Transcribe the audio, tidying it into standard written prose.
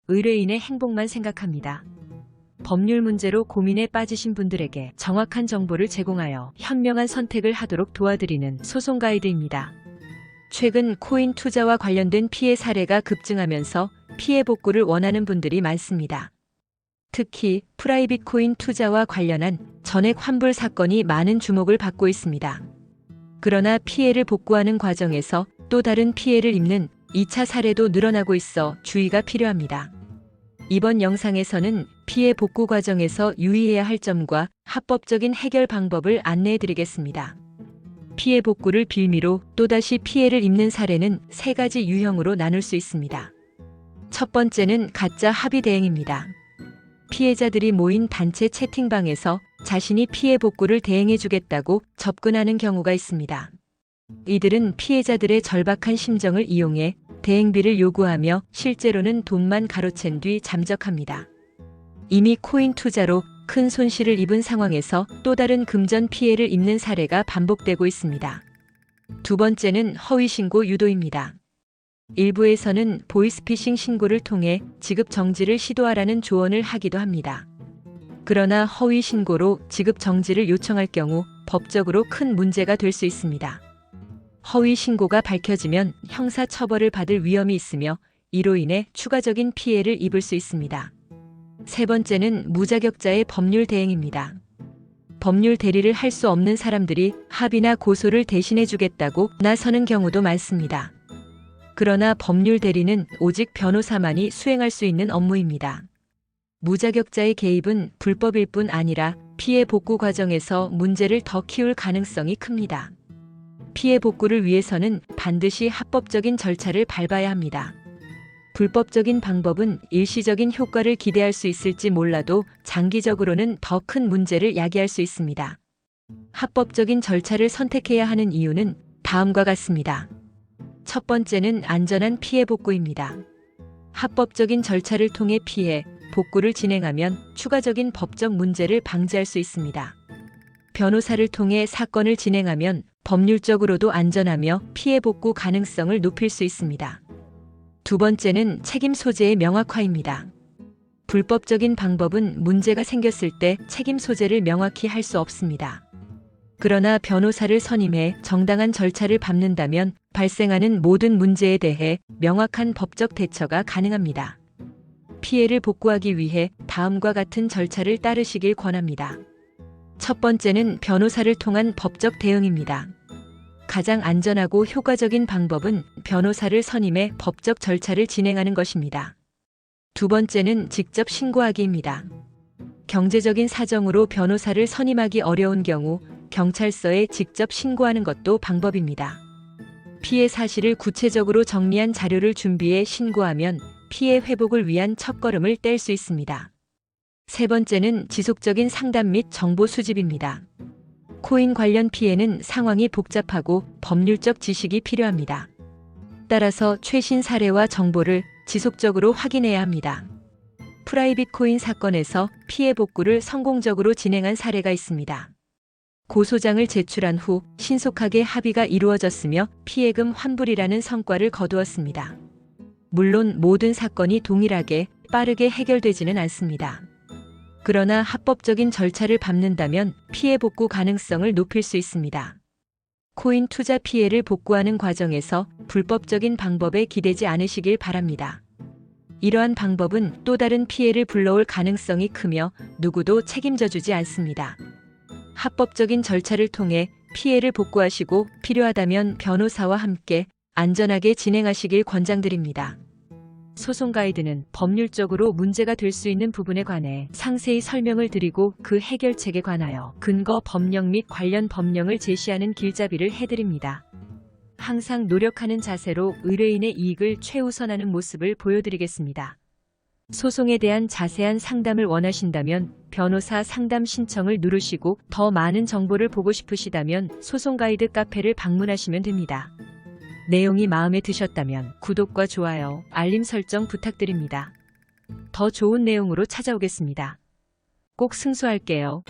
의뢰인의 행복만 생각합니다. 법률 문제로 고민에 빠지신 분들에게 정확한 정보를 제공하여 현명한 선택을 하도록 도와드리는 소송 가이드입니다. 최근 코인 투자와 관련된 피해 사례가 급증하면서 피해 복구를 원하는 분들이 많습니다. 특히 프라이빗 코인 투자와 관련한 전액 환불 사건이 많은 주목을 받고 있습니다. 그러나 피해를 복구하는 과정에서 또 다른 피해를 입는 2차 사례도 늘어나고 있어 주의가 필요합니다. 이번 영상에서는 피해 복구 과정에서 유의해야 할 점과 합법적인 해결 방법을 안내해 드리겠습니다. 피해 복구를 빌미로 또다시 피해를 입는 사례는 3가지 유형으로 나눌 수 있습니다. 첫 번째는 가짜 합의 대행입니다. 피해자들이 모인 단체 채팅방에서 자신이 피해 복구를 대행해 주겠다고 접근하는 경우가 있습니다. 이들은 피해자들의 절박한 심정을 이용해 대행비를 요구하며 실제로는 돈만 가로챈 뒤 잠적합니다. 이미 코인 투자로 큰 손실을 입은 상황에서 또 다른 금전 피해를 입는 사례가 반복되고 있습니다. 두 번째는 허위신고 유도입니다. 일부에서는 보이스피싱 신고를 통해 지급 정지를 시도하라는 조언을 하기도 합니다. 그러나 허위 신고로 지급 정지를 요청할 경우 법적으로 큰 문제가 될 수 있습니다. 허위 신고가 밝혀지면 형사 처벌을 받을 위험이 있으며 이로 인해 추가적인 피해를 입을 수 있습니다. 세 번째는 무자격자의 법률 대행입니다. 법률 대리를 할 수 없는 사람들이 합의나 고소를 대신해 주겠다고 나서는 경우도 많습니다. 그러나 법률 대리는 오직 변호사만이 수행할 수 있는 업무입니다. 무자격자의 개입은 불법일 뿐 아니라 피해 복구 과정에서 문제를 더 키울 가능성이 큽니다. 피해 복구를 위해서는 반드시 합법적인 절차를 밟아야 합니다. 불법적인 방법은 일시적인 효과를 기대할 수 있을지 몰라도 장기적으로는 더 큰 문제를 야기할 수 있습니다. 합법적인 절차를 선택해야 하는 이유는 다음과 같습니다. 첫 번째는 안전한 피해 복구입니다. 합법적인 절차를 통해 피해 복구를 진행하면 추가적인 법적 문제를 방지할 수 있습니다. 변호사를 통해 사건을 진행하면 법률적으로도 안전하며 피해 복구 가능성을 높일 수 있습니다. 두 번째는 책임 소재의 명확화입니다. 불법적인 방법은 문제가 생겼을 때 책임 소재를 명확히 할 수 없습니다. 그러나 변호사를 선임해 정당한 절차를 밟는다면 발생하는 모든 문제에 대해 명확한 법적 대처가 가능합니다. 피해를 복구하기 위해 다음과 같은 절차를 따르시길 권합니다. 첫 번째는 변호사를 통한 법적 대응입니다. 가장 안전하고 효과적인 방법은 변호사를 선임해 법적 절차를 진행하는 것입니다. 두 번째는 직접 신고하기입니다. 경제적인 사정으로 변호사를 선임하기 어려운 경우 경찰서에 직접 신고하는 것도 방법입니다. 피해 사실을 구체적으로 정리한 자료를 준비해 신고하면 피해 회복을 위한 첫걸음을 뗄 수 있습니다. 세 번째는 지속적인 상담 및 정보 수집입니다. 코인 관련 피해는 상황이 복잡하고 법률적 지식이 필요합니다. 따라서 최신 사례와 정보를 지속적으로 확인해야 합니다. 프라이빗 코인 사건에서 피해 복구를 성공적으로 진행한 사례가 있습니다. 고소장을 제출한 후 신속하게 합의가 이루어졌으며 피해금 환불이라는 성과를 거두었습니다. 물론 모든 사건이 동일하게 빠르게 해결되지는 않습니다. 그러나 합법적인 절차를 밟는다면 피해 복구 가능성을 높일 수 있습니다. 코인 투자 피해를 복구하는 과정에서 불법적인 방법에 기대지 않으시길 바랍니다. 이러한 방법은 또 다른 피해를 불러올 가능성이 크며 누구도 책임져 주지 않습니다. 합법적인 절차를 통해 피해를 복구하시고 필요하다면 변호사와 함께 안전하게 진행하시길 권장드립니다. 소송 가이드는 법률적으로 문제가 될 수 있는 부분에 관해 상세히 설명을 드리고 그 해결책에 관하여 근거 법령 및 관련 법령을 제시하는 길잡이를 해드립니다. 항상 노력하는 자세로 의뢰인의 이익을 최우선하는 모습을 보여드리겠습니다. 소송에 대한 자세한 상담을 원하신다면 변호사 상담 신청을 누르시고 더 많은 정보를 보고 싶으시다면 소송 가이드 카페를 방문하시면 됩니다. 내용이 마음에 드셨다면 구독과 좋아요, 알림 설정 부탁드립니다. 더 좋은 내용으로 찾아오겠습니다. 꼭 승소할게요.